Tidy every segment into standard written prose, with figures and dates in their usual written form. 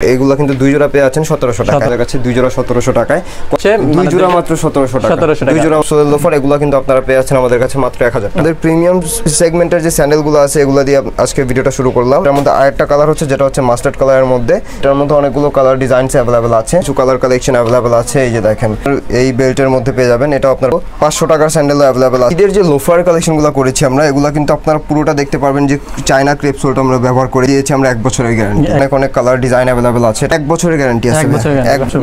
এগুলো কিন্তু দুই জোড়া পেয়ে আছেন 1700 টাকা। আমাদের কাছে দুই জোড়া 1700 টাকায়, দুই জোড়া মাত্র 1700 টাকা। দুই জোড়া সোলের লোফার এগুলো কিন্তু আপনারা পেয়ে আছেন আমাদের কাছে মাত্র 1000 টাকা। আমাদের প্রিমিয়াম সেগমেন্টের যে স্যান্ডেলগুলো আছে এগুলো দিয়ে আজকে ভিডিওটা শুরু করলাম। এর মধ্যে আরেকটা কালার হচ্ছে যেটা হচ্ছে মাস্টার্ড কালারের মধ্যে। এটার মধ্যে অনেকগুলো কালার ডিজাইনস अवेलेबल আছে, কিছু কালার কালেকশন अवेलेबल আছে। এই যে দেখেন এই বেল্টের মধ্যে পেয়ে যাবেন, এটা আপনার 500 টাকার স্যান্ডেল अवेलेबल আছে। এদের যে লোফার কালেকশনগুলো করেছি আমরা, এগুলো কিন্তু আপনারা পুরোটা দেখতে পারবেন যে চায়না ক্রেপ সোলটা আমরা ব্যবহার করে দিয়েছি আমরা 1 বছরের গ্যারান্টি। অনেক কালার ডিজাইন अवेलेबल আছে, 1 বছরের গ্যারান্টি আছে।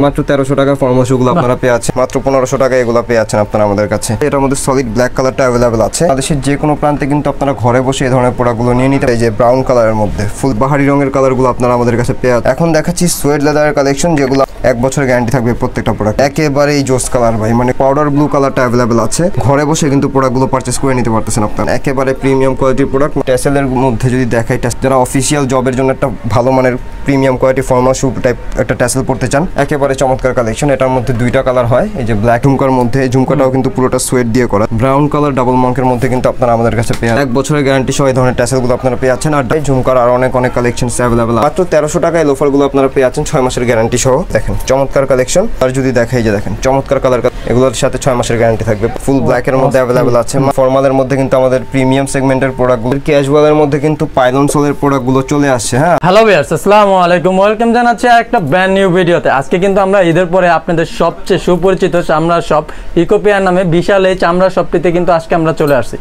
মাত্র 1300 টাকা ফর্মাল শুগুলো আপনারা পেয়ে আছেন, মাত্র 1500 টাকা এগুলো পেয়ে আছেন আপনারা আমাদের কাছে। এটার মধ্যে সলিড ব্ল্যাক কালারটা अवेलेबल আছে। দেশের যে কোনো প্রান্তে কিন্তু আপনারা ঘরে বসে এই ধরনের প্রোডাক্টগুলো নিয়ে নিতে। এই যে ব্রাউন কালারের মধ্যে ফুল বাহারি রঙের কালারগুলো আপনারা আমাদের কাছে পেয়ে আছেন। এখন দেখাচ্ছি সোয়েড লেদারের কালেকশন, যেগুলো 1 বছরের গ্যারান্টি থাকবে প্রত্যেকটা প্রোডাক্ট। একেবারে এই জোস কালার ভাই, মানে পাউডার ব্লু কালারটা अवेलेबल আছে। ঘরে বসে কিন্তু প্রোডাক্টগুলো পারচেজ করে নিতে পারতেছেন আপনারা। একেবারে প্রিমিয়াম কোয়ালিটির প্রোডাক্ট। টেসেলের মধ্যে যদি দেখাই, যারা অফিসিয়াল জবের জন্য একটা ভালো মানের premium quality formal shoe type একটা টেসেল পড়তে চান, একেবারে চমৎকার কালেকশন। এটার মধ্যে দুইটা কালার হয়, এই যে ব্ল্যাক ঝুমকার মধ্যে, ঝুমকাটাও কিন্তু পুরোটা সোয়েট দিয়ে করা। ব্রাউন কালার ডাবল মার্কের মধ্যে কিন্তু আপনারা আমাদের কাছে পেয়ে 1 বছরের গ্যারান্টি সহ এই ধরনের টেসেলগুলো আপনারা পেয়ে আছেন। আর ঝুমকার আর অনেক কালেকশন अवेलेबल। মাত্র 1300 টাকায় লোফারগুলো আপনারা পেয়ে আছেন 6 মাসের গ্যারান্টি সহ। দেখেন চমৎকার কালেকশন। আর যদি দেখাই যে দেখেন চমৎকার কালার, এগুলোর সাথে 6 মাসের গ্যারান্টি থাকবে। ফুল ব্ল্যাকের মধ্যে अवेलेबल আছে। ফর্মালের মধ্যে কিন্তু আমাদের প্রিমিয়াম সেগমেন্টের প্রোডাক্টগুলো, ক্যাজুয়ালের মধ্যে কিন্তু পাইলন সোলের প্রোডাক্টগুলো চলে আসছে। হ্যাঁ, হ্যালো ভিউয়ার্স, আসসালামু আলাইকুম, ওয়েলকাম জানাচ্ছি একটা ব্র্যান্ড নিউ ভিডিওতে। আজকে কিন্তু আমরা ঈদের পরে আপনাদের সবচেয়ে সুপরিচিত চামড়ার শপ ইকোপিয়ার নামে বিশাল এই চামড়ার শপটিতে কিন্তু আজকে আমরা চলে আসছি।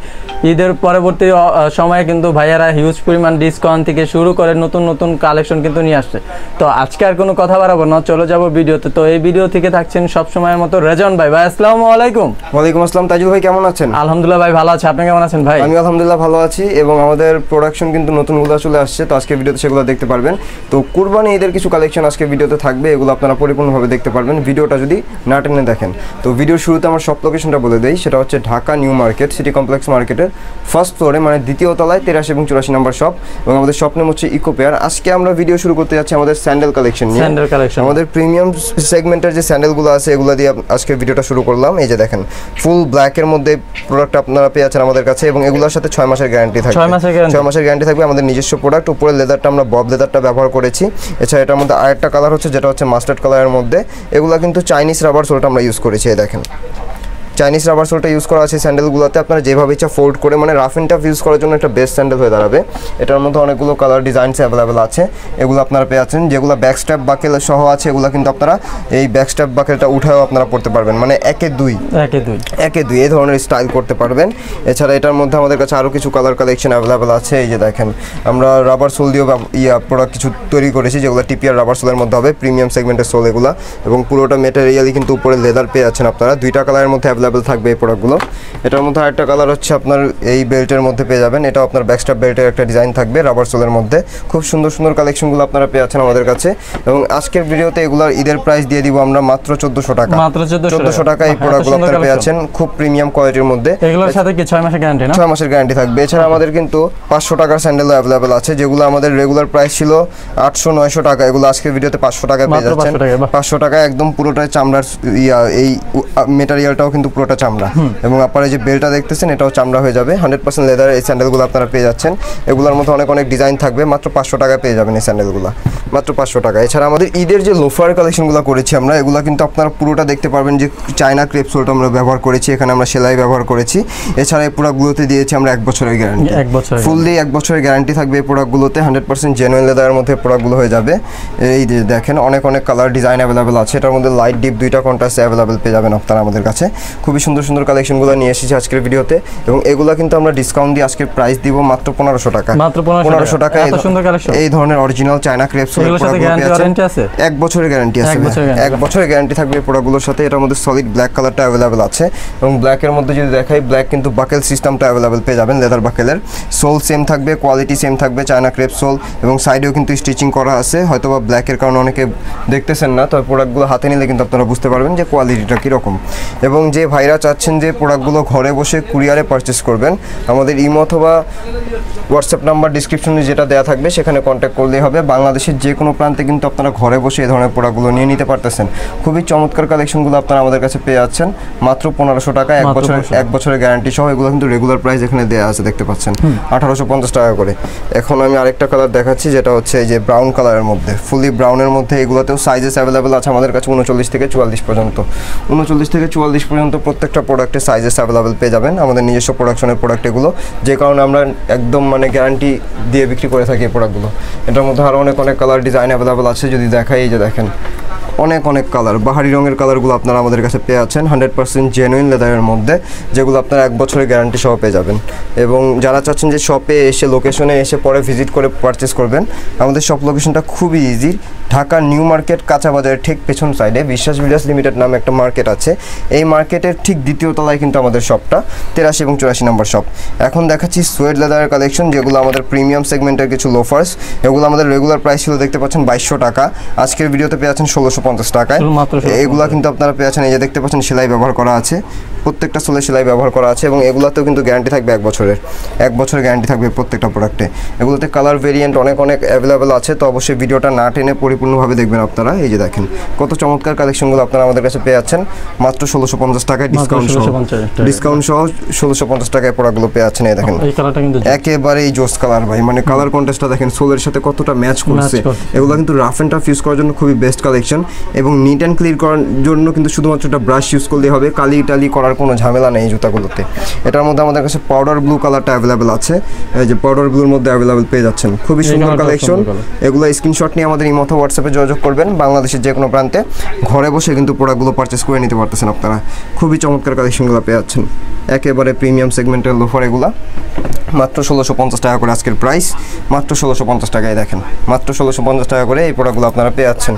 ঈদের পরবর্তী সময়ে কিন্তু ভাইয়ারা হিউজ পরিমাণ ডিসকাউন্ট থেকে শুরু করে নতুন নতুন কালেকশন কিন্তু নিয়ে আসছে। তো আজকে আর কোনো কথা বাড়াবো না, চলে যাব ভিডিওতে। তো এই ভিডিও থেকে থাকছেন সব সময়ের মতো রেজন ভাই। ভাই আসসালামু আলাইকুম। ওয়ালাইকুম আসসালাম। তাজুল ভাই কেমন আছেন? আলহামদুলিল্লাহ ভাই ভালো আছি, আপনি কেমন আছেন ভাই? আমি আলহামদুলিল্লাহ ভালো আছি। এবং আমাদের প্রোডাকশন কিন্তু নতুনগুলো চলে আসছে, তো আজকে ভিডিওতে সেগুলো দেখতে পারবেন। তো কুরবানি ঈদের কিছু কালেকশন আজকে ভিডিওতে থাকবে, এগুলো আপনারা পরিপূর্ণভাবে দেখতে পারবেন ভিডিওটা যদি না টেনে দেখেন। তো ভিডিওর শুরুতে আমার শপ লোকেশনটা বলে দেই, সেটা হচ্ছে Dhaka new market city complex মার্কেটের ফার্স্ট ফ্লোরে, মানে দ্বিতীয় তলায় 83 এবং 84 নম্বর শপ। এবং আমাদের শপ নেম হচ্ছে ইকোপেয়ার। আজকে আমরা ভিডিও শুরু করতে যাচ্ছি আমাদের স্যান্ডেল কালেকশন নিয়ে। স্যান্ডেল কালেকশন, আমাদের প্রিমিয়াম সেগমেন্টের যে স্যান্ডেলগুলো আছে এগুলো দিয়ে আজকে ভিডিওটা শুরু করলাম। এই যে দেখেন ফুল ব্ল্যাকের মধ্যে প্রোডাক্ট আপনারা পেয়ে আছেন আমাদের কাছে, এবং এগুলোর সাথে 6 মাসের গ্যারান্টি থাকবে। 6 মাসের গ্যারান্টি থাকবে। আমাদের নিজস্ব প্রোডাক্ট। উপরে লেদারটা আমরা বব লেদারটা ব্যবহার করেছি। এছাড়া এটার মধ্যে আরেকটা কালার হচ্ছে যেটা হচ্ছে মাস্টার্ড কালারের মধ্যে। এগুলো কিন্তু চাইনিজ রাবার সোলটা আমরা ইউজ করেছি। এই দেখেন চাইনিজ রাবার সোলটা ইউজ করা আছে স্যান্ডেলগুলোতে। আপনারা যেভাবে ইচ্ছা ফোল্ড করে, মানে রাফ এন্ড টাফ ইউজ করার জন্য একটা বেস্ট স্যান্ডেল হয়ে দাঁড়াবে। এটার মধ্যে অনেকগুলো কালার ডিজাইনস अवेलेबल আছে, এগুলো আপনারা পেয়ে আছেন। যেগুলো ব্যাক স্ট্র্যাপ বাকেল সহ আছে, এগুলো কিন্তু আপনারা এই ব্যাক স্ট্র্যাপ বাকেলটা উঠাও আপনারা পড়তে পারবেন, মানে একে দুই এই ধরনের স্টাইল করতে পারবেন। এছাড়া এটার মধ্যে আমাদের কাছে আরও কিছু কালার কালেকশন अवेलेबल আছে। এই যে দেখেন আমরা রাবার সোল দিয়েও প্রোডাক্ট কিছু তৈরি করেছি, যেগুলো টিপিআর রাবার সোলের মধ্যে হবে, প্রিমিয়াম সেগমেন্টের সোল এগুলো। এবং পুরোটা মেটেরিয়ালই কিন্তু উপরে লেদার পেয়ে আছেন আপনারা। দুইটা কালারের মধ্যে अवेलेबल থাকবে এই প্রোডাক্ট। এটার মধ্যে আরেকটা কালার হচ্ছে আপনার এই বেল্টের মধ্যে পেয়ে যাবেন, এটাও আপনার ব্যাকস্ট্র্যাপ বেল্টের একটা ডিজাইন থাকবে রাবার সোলের মধ্যে। খুব সুন্দর সুন্দর কালেকশনগুলো আপনারা পেয়ে আছেন আমাদের কাছে। এবং আজকের ভিডিওতে এগুলোর ঈদের প্রাইস দিয়ে দিব আমরা মাত্র 1400 টাকা। মাত্র 1400 টাকা এই প্রোডাক্টগুলো আপনারা পেয়ে আছেন খুব প্রিমিয়াম কোয়ালিটির মধ্যে। এগুলোর সাথে কি 6 মাসের গ্যারান্টি না? 6 মাসের গ্যারান্টি থাকবে। এছাড়া আমাদের কিন্তু 500 টাকার স্যান্ডেল अवेलेबल আছে, যেগুলো আমাদের রেগুলার প্রাইস ছিল 800-900 টাকা। এগুলো আজকের ভিডিওতে 500 টাকায় পেয়ে যাচ্ছেন। 500 টাকা একদম পুরোটাই চামড়ার। এই মেটেরিয়ালটাও কিন্তু পুরোটা চামড়া। এবং আপনারা যে বেলটা দেখতেছেন এটাও চামড়া হয়ে যাবে। 100% লেদার এই স্যান্ডেলগুলো আপনারা পেয়ে যাচ্ছেন। এগুলোর মধ্যে অনেক ডিজাইন থাকবে। মাত্র 500 টাকায় পেয়ে যাবেন এই স্যান্ডেলগুলো, মাত্র 500 টাকা। এছাড়া আমাদের ঈদের যে লোফার কালেকশনগুলো করেছি আমরা, এগুলো কিন্তু আপনারা পুরোটা দেখতে পারবেন যে চায়না ক্রেপ সোলটা আমরা ব্যবহার করেছি, এখানে আমরা সেলাই ব্যবহার করেছি। এছাড়া এই প্রোডাক্টগুলোতে দিয়েছি আমরা 1 বছরের গ্যারান্টি। ফুললি 1 বছরের গ্যারান্টি থাকবে এই প্রোডাক্টগুলোতে। 100% জেনুইন লেদারের মধ্যে প্রোডাক্টগুলো হয়ে যাবে। এই যে দেখেন অনেক কালার ডিজাইন अवेलेबल আছে। এটার মধ্যে লাইট ডিপ দুইটা কন্ট্রাস্ট अवेलेबल পেয়ে যাবেন আপনারা আমাদের কাছে। খুবই সুন্দর সুন্দর কালেকশনগুলো নিয়ে এসেছি আজকের ভিডিওতে। এবং এগুলো কিন্তু আমরা ডিসকাউন্ট দিয়ে আজকের প্রাইস দিব মাত্র 1500 টাকা। মাত্র 1500 টাকা এই ধরনের original China crepe soul product আছে। 1 বছরের গ্যারান্টি আছে। 1 বছরের গ্যারান্টি থাকবে এই প্রোডাক্টগুলোর সাথে। এটার মধ্যে সলিড ব্ল্যাক কালারটা अवेलेबल আছে। এবং ব্ল্যাকের মধ্যে যদি দেখাই, ব্ল্যাক কিন্তু বাকেল সিস্টেমটা अवेलेबल পেয়ে যাবেন, লেদার বাকেলের। সোল সেম থাকবে, কোয়ালিটি সেম থাকবে, চায়না ক্রেপ সোল। এবং সাইডেও কিন্তু স্টিচিং করা আছে। হয়তোবা ব্ল্যাকের কারণে অনেকে দেখতেছেন না, তবে প্রোডাক্টগুলো হাতে নিলে কিন্তু আপনারা বুঝতে পারবেন যে কোয়ালিটিটা কীরকম। এবং যে ভাইরা চাচ্ছেন যে প্রোডাক্টগুলো ঘরে বসে কুরিয়ারে পারচেস করবেন, আমাদের ইমো অথবা হোয়াটসঅ্যাপ নাম্বার ডিসক্রিপশনে যেটা দেওয়া থাকবে সেখানে কন্ট্যাক্ট করলেই হবে। বাংলাদেশের যে কোনো প্রান্তে কিন্তু আপনারা ঘরে বসে এই ধরনের প্রোডাক্টগুলো নিয়ে নিতে পারতেছেন। খুবই চমৎকার কালেকশনগুলো আপনারা আমাদের কাছে পেয়ে যাচ্ছেন মাত্র 1500 টাকা, এক বছরের গ্যারান্টি সহ। এগুলো কিন্তু রেগুলার প্রাইস এখানে দেওয়া আছে, দেখতে পাচ্ছেন 1850 টাকা করে। এখন আমি আরেকটা কালার দেখাচ্ছি, যেটা হচ্ছে এই যে ব্রাউন কালারের মধ্যে, ফুলি ব্রাউনের মধ্যে। এগুলোতেও সাইজেস অ্যাভেলেবেল আছে আমাদের কাছে 39 থেকে 44 পর্যন্ত। 39 থেকে 44 পর্যন্ত প্রত্যেকটা প্রোডাক্টে সাইজেস অ্যাভেলেবেল পেয়ে যাবেন। আমাদের নিজস্ব প্রোডাকশনের প্রোডাক্ট এগুলো, যে কারণে আমরা একদম মানে গ্যারান্টি দিয়ে বিক্রি করে থাকি এই প্রোডাক্টগুলো। এটার মধ্যে আরও অনেক কালার ডিজাইন অ্যাভেলেবেল আছে। যদি দেখাই, এই যে দেখেন অনেক কালার, বাহারি রঙের কালারগুলো আপনারা আমাদের কাছে পেয়ে যাচ্ছেন 100% জেনুইন লেদারের মধ্যে, যেগুলো আপনারা 1 বছরের গ্যারান্টি সহ পেয়ে যাবেন। এবং যারা চাচ্ছেন যে শপে এসে, লোকেশনে এসে পরে ভিজিট করে পারচেস করবেন, আমাদের শপ লোকেশনটা খুবই ইজি। ঢাকা নিউ মার্কেট কাঁচা বাজারের ঠিক পেছন সাইডে বিশ্বাস বিল্ডার্স লিমিটেড নামে একটা মার্কেট আছে। এই মার্কেটের ঠিক দ্বিতীয় তলায় কিন্তু আমাদের শপটা, 83 এবং 84 নম্বর শপ। এখন দেখাচ্ছি সোয়েড লেদারের কালেকশন, যেগুলো আমাদের প্রিমিয়াম সেগমেন্টের কিছু লোফার্স। এগুলো আমাদের রেগুলার প্রাইস ছিল, দেখতে পাচ্ছেন 2200 টাকা। আজকের ভিডিওতে পেয়ে যাচ্ছেন 1650 টাকায়। এগুলা কিন্তু আপনারা পেয়ে যাচ্ছেন, এই যে দেখতে পাচ্ছেন সেলাই ব্যবহার করা আছে, প্রত্যেকটা সোলে সেলাই ব্যবহার করা আছে। এবং এগুলাতেও কিন্তু গ্যারান্টি থাকবে 1 বছরের, 1 বছরের গ্যারান্টি থাকবে প্রত্যেকটা প্রোডাক্টে। এগুলোতে কালার ভেরিয়েন্ট অনেক অ্যাভেলেবেল আছে, তো অবশ্যই ভিডিওটা না টেনে পরিপূর্ণভাবে দেখবেন আপনারা। এই যে দেখেন কত চমৎকার কালেকশনগুলো আপনারা আমাদের কাছে পেয়ে যাচ্ছেন মাত্র 1650 টাকায়, ডিসকাউন্ট সহ 1650 টাকায় প্রোডাক্টগুলো পেয়ে যাচ্ছেন। এই দেখেন একেবারেই জোস কালার ভাই, মানে কালার কন্ট্রাস্টটা দেখেন সোলের সাথে কতটা ম্যাচ করছে। এগুলো কিন্তু রাফ অ্যান্ড টাফ ইউজ করার জন্য খুবই বেস্ট কালেকশন, এবং নিট অ্যান্ড ক্লিয়ার করার জন্য কিন্তু শুধুমাত্র একটা ব্রাশ ইউজ করলেই হবে, কালি টালি করার কোনো ঝামেলা নেই জুতাগুলোতে। এটার মধ্যে আমাদের কাছে পাউডার ব্লু কালারটা অ্যাভেলেবেল আছে, এই যে পাউডার ব্লুর মধ্যে অ্যাভেলেবেল পেয়ে যাচ্ছেন। খুবই সুন্দর কালেকশন। এগুলো স্ক্রিনশট নিয়ে আমাদের ইমো অথবা হোয়াটসঅ্যাপে যোগাযোগ করবেন। বাংলাদেশের যে কোনো প্রান্তে ঘরে বসে কিন্তু প্রোডাক্টগুলো পারচেস করে নিতে পারতেছেন আপনারা। খুবই চমৎকার কালেকশনগুলো পেয়ে যাচ্ছেন, একেবারে প্রিমিয়াম সেগমেন্টের লোফার। এগুলা মাত্র 1650 টাকা করে আজকের প্রাইস, মাত্র 1650 টাকায়। দেখেন মাত্র 1650 টাকা করে এই প্রোডাক্টগুলো আপনারা পেয়ে যাচ্ছেন,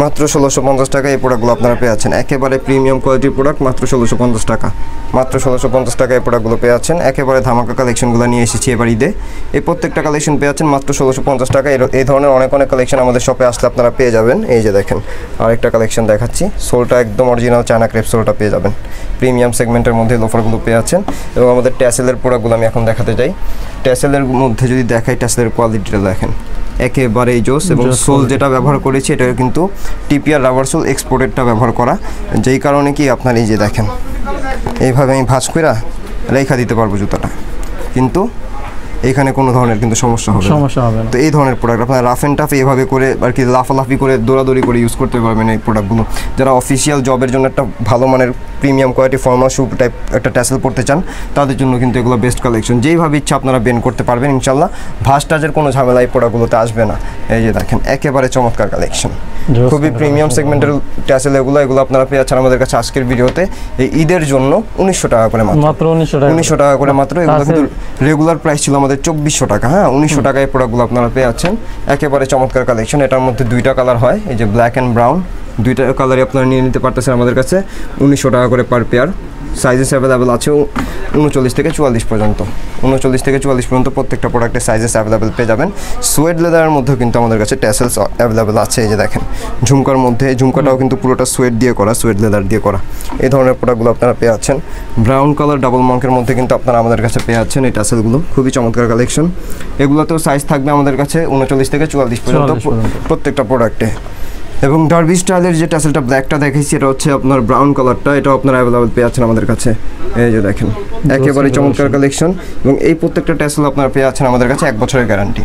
মাত্র 1650 টাকা এই প্রোডাক্টগুলো আপনারা পেয়ে যাচ্ছেন। একেবারে প্রিমিয়াম কোয়ালিটির প্রোডাক্ট, মাত্র 1650 টাকা, মাত্র 1650 টাকা এই প্রোডাক্টগুলো পেয়ে যাচ্ছেন। একেবারে ধামাকা কালেকশনগুলো নিয়ে এসেছি এবার ঈদে। এই প্রত্যেকটা কালেকশন পেয়ে যাচ্ছেন মাত্র 1650 টাকা। এই ধরনের অনেক কালেকশন আমাদের শপে আসলে আপনারা পেয়ে যাবেন। এই যে দেখেন আরেকটা কালেকশন দেখাচ্ছি, সোলটা একদম অরিজিনাল চায়না ক্রেপ সোলটা পেয়ে যাবেন। প্রিমিয়াম সেগমেন্টের মধ্যে লোফারগুলো পেয়ে যাচ্ছেন। এবং আমাদের ট্যাসেলের প্রোডাক্টগুলো আমি এখন দেখাতে চাই। ট্যাসেলের মধ্যে যদি দেখাই, ট্যাসেলের কোয়ালিটিটা দেখেন একেবারেই জোস। এবং সোল যেটা ব্যবহার করেছি এটা কিন্তু টিপিআর রাবার সোল এক্সপোর্টেডটা ব্যবহার করা, যেই কারণে কি আপনার এই যে দেখেন এইভাবে আমি ভাঁজ করে রেখা দিতে পারবো জুতাটা, কিন্তু এখানে কোনো ধরনের কিন্তু সমস্যা হবে না। তো এই ধরনের প্রোডাক্ট আপনারা রাফ অ্যান্ড টাফ এইভাবে করে আর কি লাফালাফি করে দৌড়াদৌড়ি করে ইউজ করতে পারবেন এই প্রোডাক্টগুলো। যারা অফিসিয়াল জবের জন্য একটা ভালো মানের premium quality formal shoe type একটা ট্যাসেল পড়তে চান, তাদের জন্য কিন্তু এগুলো বেস্ট কালেকশন। যেইভাবে ইচ্ছা আপনারা বেন করতে পারবেন ইনশাল্লাহ, ভাঁজ টাজের কোনো ঝামেলা এই প্রোডাক্টগুলোতে আসবে না। এই যে দেখেন একেবারে চমৎকার কালেকশন, খুবই প্রিমিয়াম সেগমেন্টের ট্যাসেল। এগুলো আমাদের পেয়ে যাচ্ছেন আমাদের কাছে আজকের ভিডিওতে এই ঈদের জন্য 1900 টাকা করে, মাত্র 1900 টাকা করে মাত্র। এগুলো কিন্তু রেগুলার প্রাইস ছিল আমাদের 2400 টাকা। হ্যাঁ, 1900 টাকায় এই প্রোডাক্টগুলো আপনারা পেয়ে যাচ্ছেন। একেবারে চমৎকার কালেকশন। এটার মধ্যে 2টা কালার হয়, এই যে ব্ল্যাক অ্যান্ড ব্রাউন, 2টা কালারই আপনারা নিয়ে নিতে পারতেছেন আমাদের কাছে। 1900 টাকা করে পার পেয়ার। সাইজেস অ্যাভেলেবেল আছে 39 থেকে 44 পর্যন্ত, 39 থেকে 44 পর্যন্ত প্রত্যেকটা প্রোডাক্টের সাইজেস অ্যাভেলেবেল পেয়ে যাবেন। সোয়েড লেদারের মধ্যেও কিন্তু আমাদের কাছে ট্যাসেলস অ্যাভেলেবেল আছে। এই যে দেখেন ঝুমকার মধ্যে, ঝুমকাটাও কিন্তু পুরোটা সোয়েড দিয়ে করা, সোয়েড লেদার দিয়ে করা। এই ধরনের প্রোডাক্টগুলো আপনারা পেয়ে যাচ্ছেন। ব্রাউন কালার ডাবল মার্কের মধ্যে কিন্তু আপনারা আমাদের কাছে পেয়ে যাচ্ছেন এই ট্যাসেলগুলো। খুবই চমৎকার কালেকশন। এগুলোতেও সাইজ থাকবে আমাদের কাছে 39 থেকে 44 পর্যন্ত প্রত্যেকটা প্রোডাক্টে। এবং ডার্বি স্টাইলের যে ট্যাসেলটা ব্ল্যাকটা দেখেছি, এটা হচ্ছে আপনার ব্রাউন কালারটা, এটাও আপনারা অ্যাভেলেবেল পেয়ে যাচ্ছেন আমাদের কাছে। এই যে দেখেন একেবারে চমৎকার কালেকশন। এবং এই প্রত্যেকটা ট্যাসেল আপনারা পেয়ে যাচ্ছেন আমাদের কাছে 1 বছরের গ্যারান্টি,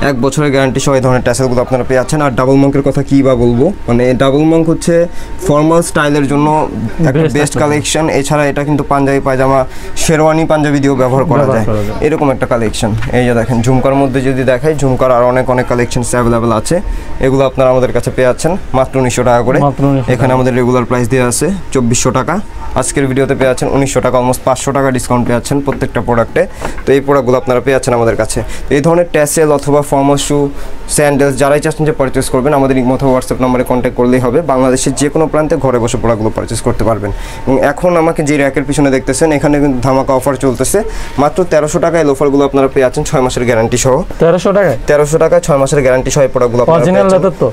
1 বছরের গ্যারান্টি সহ এই ধরনের ট্যাসেলগুলো আপনারা পেয়ে যাচ্ছেন। আর ডাবল মঙ্কের কথা কী বা বলবো, মানে ডাবল মঙ্ক হচ্ছে ফর্মাল স্টাইলের জন্য একটা বেস্ট কালেকশন। এছাড়া এটা কিন্তু পাঞ্জাবি পায়জামা, শেরওয়ানি পাঞ্জাবি দিয়েও ব্যবহার করা যায়, এরকম একটা কালেকশন। এই যে দেখেন ঝুমকার মধ্যে যদি দেখাই, ঝুমকার আর অনেক কালেকশনস অ্যাভেলেবেল আছে। এগুলো আপনারা আমাদের কাছে পেয়ে যাচ্ছেন মাত্র 1900 টাকা করে। এখানে আমাদের রেগুলার প্রাইস দেওয়া আছে 2400 টাকা। আজকের ভিডিওতে পেয়ে যাচ্ছেন 1900 টাকা, অলমোস্ট 500 টাকা ডিসকাউন্ট পেয়ে যাচ্ছেন প্রত্যেকটা প্রোডাক্টে। তো এই প্রোডাক্টগুলো আপনারা পেয়ে যাচ্ছেন আমাদের কাছে। এই ধরনের ট্যাসেল অথবা ফর্মাল শু, স্যান্ডেলস যারাই চাচ্ছেন যে পারচেস করবেন, আমাদের ইমো অথবা হোয়াটসঅ্যাপ নম্বরে কন্ট্যাক্ট করলেই হবে। বাংলাদেশের যে কোনো প্রান্তে ঘরে বসে প্রোডাক্টগুলো পারচেস করতে পারবেন। এবং এখন আমাকে যে র্যাকের পিছনে দেখতেছেন, এখানে কিন্তু ধামাকা অফার চলতেছে। মাত্র 1300 টাকায় এই অফারগুলো আপনারা পেয়ে যাচ্ছেন 6 মাসের গ্যারান্টি সহ। 1300 টাকায় 6 মাসের গ্যারান্টি সহ এই প্রোডাক্টগুলো আপনারা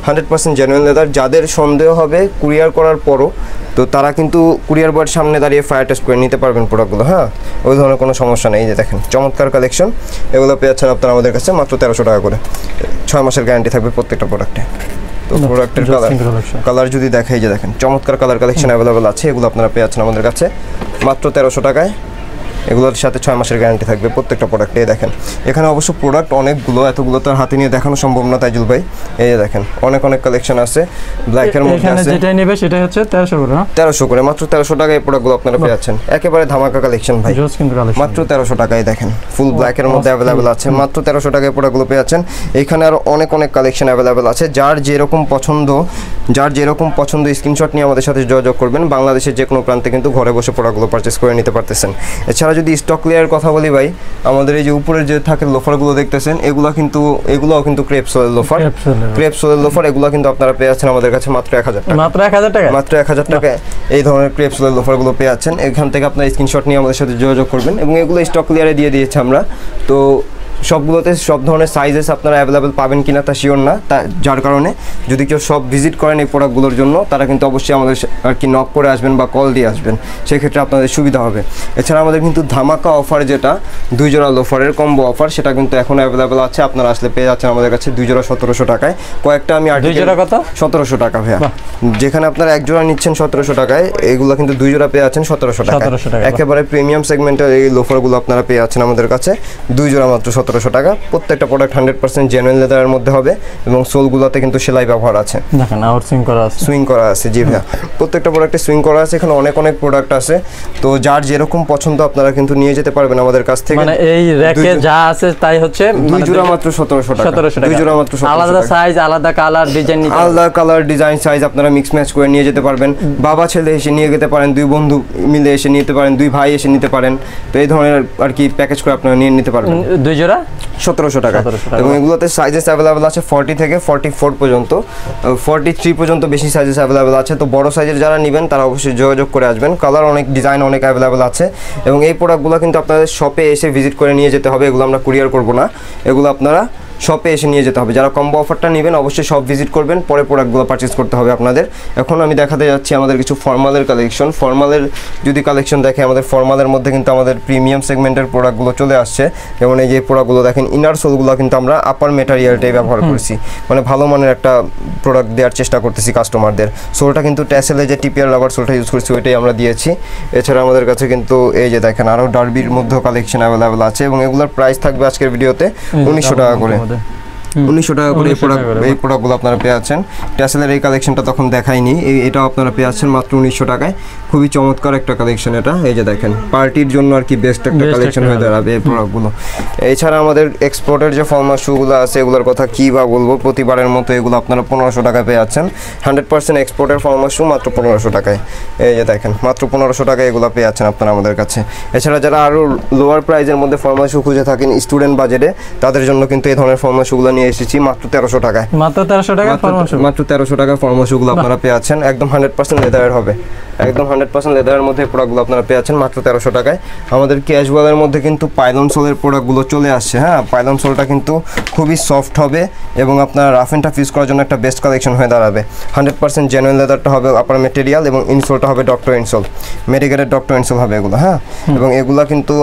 100% জেনুইন লেদার। যাদের সন্দেহ হবে কুরিয়ার করার পরও তো তারা কিন্তু কুরিয়ার বয়ের সামনে দাঁড়িয়ে ফায়ার টেস্ট করে নিতে পারবেন প্রোডাক্টগুলো, হ্যাঁ, ওই ধরনের কোনো সমস্যা নেই। যে দেখেন চমৎকার কালেকশন, এগুলো পেয়েছেন আপনারা আমাদের কাছে মাত্র 1300 টাকা করে। 6 মাসের গ্যারান্টি থাকবে প্রত্যেকটা প্রোডাক্টে। তো প্রোডাক্টের কালার যদি দেখাই, যে দেখেন চমৎকার কালার কালেকশন অ্যাভেলেবেল আছে, এগুলো আপনারা পেয়েছেন আমাদের কাছে মাত্র 1300 টাকায়। এগুলোর সাথে 6 মাসের গ্যারান্টি থাকবে প্রত্যেকটা প্রোডাক্টে। দেখেন এখানে অবশ্য প্রোডাক্ট অনেকগুলো, এতগুলো তো আর হাতে নিয়ে দেখানো সম্ভব না তাইজুল ভাই। এই যে দেখেন অনেক কালেকশন আছে, ব্ল্যাকের মধ্যে আছে। যেটাই নেবে সেটা হচ্ছে 1300 করে, 1300 করে, মাত্র 1300 টাকায় এই প্রোডাক্টগুলো আপনারা পেয়েছেন। একেবারে ধামাকা কালেকশন ভাই, মাত্র 1300 টাকায়। দেখেন ফুল ব্ল্যাকের মধ্যে অ্যাভেলেবেল আছে, মাত্র 1300 টাকায় প্রোডাক্টগুলো পেয়েছেন। এখানে আরো অনেক কালেকশন অ্যাভেলেবেল আছে। যার যেরকম পছন্দ স্ক্রিনশট নিয়ে আমাদের সাথে যোগাযোগ করবেন। বাংলাদেশের যে কোনো প্রান্তে কিন্তু ঘরে বসে প্রোডাক্টগুলো পারচেস করে নিতে পারতেছেন। এছাড়া যদি স্টক ক্লিয়ার কথা বলি ভাই, আমাদের এই যে উপরের যে থাকে লোফারগুলো দেখতেছেন, এগুলোও কিন্তু ক্রেপ সোলের লোফার। এগুলো কিন্তু আপনারা পেয়ে যাচ্ছেন আমাদের কাছে মাত্র 1000 টাকা। মাত্র 1000 টাকায় এই ধরনের ক্রেপ সোলের লোফারগুলো পেয়ে যাচ্ছেন। এখান থেকে আপনারা স্ক্রিনশট নিয়ে আমাদের সাথে যোগাযোগ করবেন, এবং এগুলো স্টক ক্লিয়ারে দিয়ে দিয়েছি আমরা। তো সবগুলোতে সব ধরনের সাইজেস আপনারা অ্যাভেলেবেল পাবেন কিনা তা শিওর না, যার কারণে যদি কেউ সব ভিজিট করেন এই প্রোডাক্টগুলোর জন্য, তারা কিন্তু অবশ্যই আমাদের আর কি নক করে আসবেন বা কল দিয়ে আসবেন, সেক্ষেত্রে আপনাদের সুবিধা হবে। এছাড়া আমাদের কিন্তু ধামাকা অফার, যেটা 2 জোড়া লোফারের কম্বো অফার, সেটা কিন্তু এখন অ্যাভেলেবেল আছে। আপনারা আসলে পেয়ে যাচ্ছেন আমাদের কাছে 2 জোড়া 1700 টাকায়। কয়েকটা আমি 2 জোড়া কত? 1700 টাকা ভাইয়া। যেখানে আপনারা 1 জোড়া নিচ্ছেন 1700 টাকায়, এগুলো কিন্তু 2 জোড়া পেয়ে যাচ্ছেন 1700 টাকা। একেবারে প্রিমিয়াম সেগমেন্টের এই লোফারগুলো আপনারা পেয়ে যাচ্ছেন আমাদের কাছে 2 জোড়া মাত্র 1700 টাকা। প্রত্যেকটা প্রোডাক্ট 100% জেনুইন লেদারের মধ্যে হবে, এবং সোলগুলোতে কিন্তু সেলাই ব্যবহার আছে। দেখেন আউট সুইং করা আছে। জি ভাইয়া, প্রত্যেকটা প্রোডাক্টে সুইং করা আছে। এখানে অনেক প্রোডাক্ট আছে, তো যার যেরকম পছন্দ আপনারা কিন্তু নিয়ে যেতে পারবেন আমাদের কাছ থেকে। মানে এই র‍্যাকে যা আছে তাই হচ্ছে 2 জোড়া মাত্র 1700 টাকা। 2 জোড়া মাত্র 1700 টাকা। আলাদা সাইজ, আলাদা কালার, ডিজাইন, আলাদা কালার, ডিজাইন, সাইজ আপনারা মিক্স ম্যাচ করে নিয়ে যেতে পারবেন। বাবা ছেলে এসে নিয়ে যেতে পারেন, 2 বন্ধু মিলে এসে নিতে পারেন, 2 ভাই এসে নিতে পারেন। তো এই ধরনের আর কি প্যাকেজ করে আপনারা নিয়ে নিতে পারবেন। 2 জোড়া 1700 টাকা। এবং এগুলোতে সাইজেস অ্যাভেলেবেল আছে 40 থেকে 44 পর্যন্ত, 43 পর্যন্ত বেশি সাইজেস অ্যাভেলেবেল আছে। তো বড় সাইজের যারা নেবেন তারা অবশ্যই যোগাযোগ করে আসবেন। কালার অনেক, ডিজাইন অনেক অ্যাভেলেবেল আছে। এবং এই প্রোডাক্টগুলো কিন্তু আপনাদের শপে এসে ভিজিট করে নিয়ে যেতে হবে, এগুলো আমরা কুরিয়ার করব না, এগুলো আপনারা শপে এসে নিয়ে যেতে হবে। যারা কম্বো অফারটা নেবেন অবশ্যই শপ ভিজিট করবেন, পরে প্রোডাক্টগুলো পারচেস করতে হবে আপনাদের। এখন আমি দেখাতে যাচ্ছি আমাদের কিছু ফর্মালের কালেকশন। ফর্মালের যদি কালেকশন দেখে, আমাদের ফর্মালের মধ্যে কিন্তু আমাদের প্রিমিয়াম সেগমেন্টের প্রোডাক্টগুলো চলে আসছে। যেমন এই যে প্রোডাক্টগুলো দেখেন, ইনার সোলগুলো কিন্তু আমরা আপার মেটেরিয়ালটাই ব্যবহার করছি, মানে ভালো মানের একটা প্রোডাক্ট দেওয়ার চেষ্টা করতেছি কাস্টমারদের। সোলটা কিন্তু ট্যাসেলে যে টিপিআর রাবার সোলটা ইউজ করছি ওইটাই আমরা দিয়েছি। এছাড়া আমাদের কাছে কিন্তু এই যে দেখেন আরও ডার্বির মধ্যেও কালেকশন অ্যাভেলেবেল আছে, এবং এগুলোর প্রাইস থাকবে আজকের ভিডিওতে 1900 টাকা করে। 1900 টাকা করে এই প্রোডাক্টগুলো আপনারা পেয়ে যাচ্ছেন। ট্যাসেলের এই কালেকশনটা তখন দেখাইনি, এটাও আপনারা পেয়ে যাচ্ছেন মাত্র 1900 টাকায়। খুবই চমৎকার একটা কালেকশন এটা। এই যে দেখেন পার্টির জন্য আর কি বেস্ট একটা কালেকশন হয়ে দাঁড়াবে এই প্রোডাক্টগুলো। এছাড়া আমাদের এক্সপোর্টের যে ফর্মাল শুগুলো আছে, এগুলোর কথা কী বা বলবো, প্রতিবারের মতো এগুলো আপনারা 1500 টাকায় পেয়ে যাচ্ছেন। 100% এক্সপোর্টের ফর্মাল শু মাত্র 1500 টাকায়। এই যে দেখেন মাত্র 1500 টাকায় এগুলো পেয়ে যাচ্ছেন আপনারা আমাদের কাছে। এছাড়া যারা আরও লোয়ার প্রাইজের মধ্যে ফর্মাল শু খুঁজে থাকেন স্টুডেন্ট বাজেটে, তাদের জন্য কিন্তু এই ধরনের ফর্মাল শুগুলো নিয়ে এসেছি মাত্র 1300 টাকায়। মাত্র 1300 টাকা মাত্র 1300 টাকা ফর্মাল শুগুলো আপনারা পেয়ে যাচ্ছেন। একদম 100% লেদারের হবে, একদম 100% লেদারের মধ্যে প্রোডাক্টগুলো আপনারা পেয়ে যাচ্ছেন মাত্র 1300 টাকায়। আমাদের ক্যাজুয়ালের মধ্যে কিন্তু পাইলন সোলের প্রোডাক্টগুলো চলে আসছে। হ্যাঁ, পাইলন সোলটা কিন্তু খুবই সফট হবে, এবং আপনার রাফ অ্যান্ড টাফ ইউজ করার জন্য একটা বেস্ট কালেকশন হয়ে দাঁড়াবে। 100% জেনুইন লেদারটা হবে আপার মেটেরিয়াল, এবং ইনসোলটা হবে doctor insole, medicated doctor insole হবে এগুলো। হ্যাঁ, এবং এগুলো কিন্তু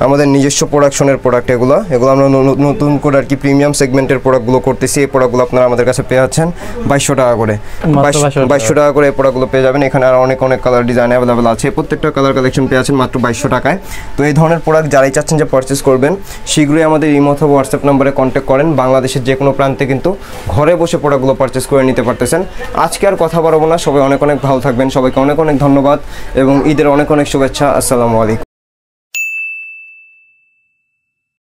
আমাদের নিজস্ব প্রোডাকশনের প্রোডাক্ট। এগুলো আমরা নতুন করে আর কি প্রিমিয়াম সেগমেন্টের প্রোডাক্টগুলো করতেছি। এই প্রোডাক্টগুলো আপনারা আমাদের কাছে পেয়ে যাচ্ছেন 2200 টাকা করে। 2200 টাকা করে এই প্রোডাক্টগুলো পেয়ে যাবেন। এখানে আর অনেক কালার ডিজাইন অ্যাভেলেবেল আছে। প্রত্যেকটা কালার কালেকশন পেয়ে যাচ্ছেন মাত্র 2200 টাকায়। তো এই ধরনের প্রোডাক্ট যারাই চাচ্ছেন যে পারচেস করবেন, শীঘ্রই আমাদের ইমো অথবা হোয়াটসঅ্যাপ নম্বরে কন্ট্যাক্ট করেন। বাংলাদেশের যে কোনো প্রান্তে কিন্তু ঘরে বসে প্রোডাক্টগুলো পারচেস করে নিতে পারতেছেন। আজকে আর কথা বাড়াবো না, সবাই অনেক ভালো থাকবেন। সবাইকে অনেক ধন্যবাদ, এবং ঈদের অনেক শুভেচ্ছা। আসসালামু আলাইকুম।